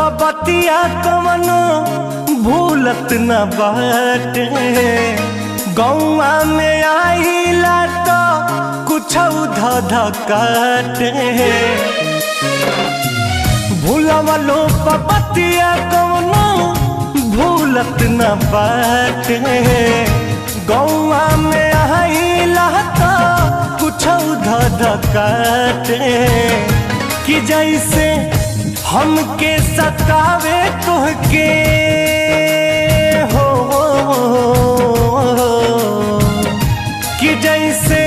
पबतिया कवनो भूलत न बाटे। गौआ में आइला तो कुछ धध काटे। भूलवलो पबतिया कवनो भूलत न बाटे। गौआ में आइला तो कुछ धध काटे। कि जैसे हमके सतावे तुहके हो, कि जैसे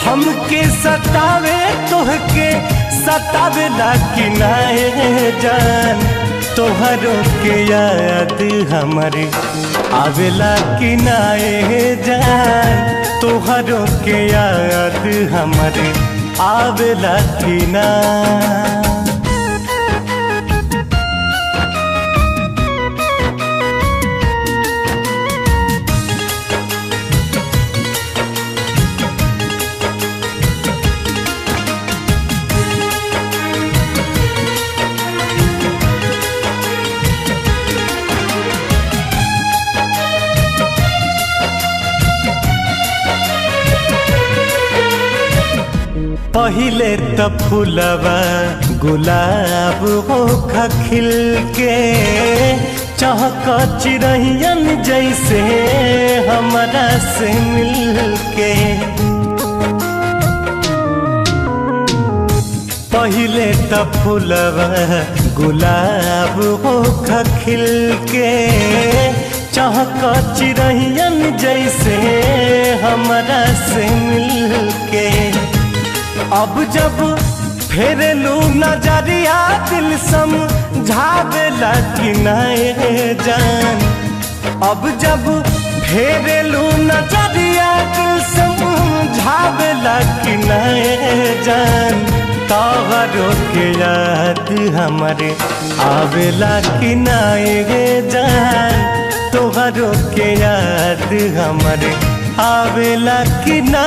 हमके सतावे तुहके सतावे ला कि नाए जान। तोहरों के याद हमारे आवेला कि नाए जान। तोहरों के याद हमारे आवेला कि ना। पहिले त फूलवा गुलाब होखा खिल के। चहक चिरहियन जैसे हमरा से मिल के। पहिले त फूलवा गुलाब होखा खिल के। चहक चिरहियन जैसे हमरा से मिल के। अब जब फेरलू नजरिया दिल समझावेला कि नाए जान। अब जब फेरलू नजरिया दिल समझावेला कि नाए जान। तोहरों के याद हमारे आवेला कि नाए जान। तोहरों के याद हमारे आवेला कि ना।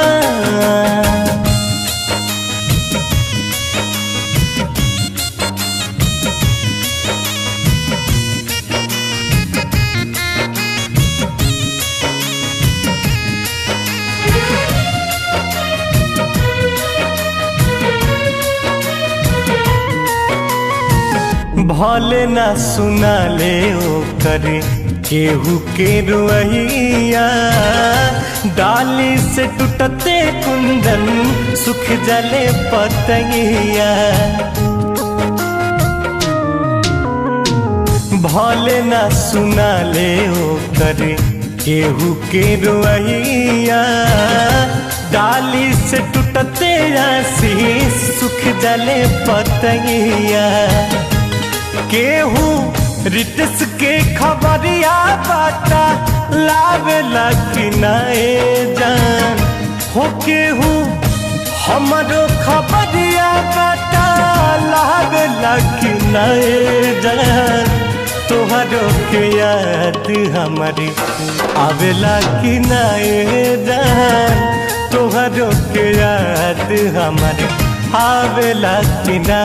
भले ना सुना ले ओ करे केहू के रुइया। डाली से टूटते कुंदन सुख जले पतैया। भले ना सुना ले ओ करे केहू के रुइया। डाली से टूटते आशीष सुख जले पतैया। केहू रितस के खबरिया बाटा लावेला कि नाए जान। हो केहू हमरो खबरिया बाटा लावेला कि नाए जान। तोहरों के याद हमारी आवेला कि नाए जान। तोहरों के याद हमारी आवेला कि ना।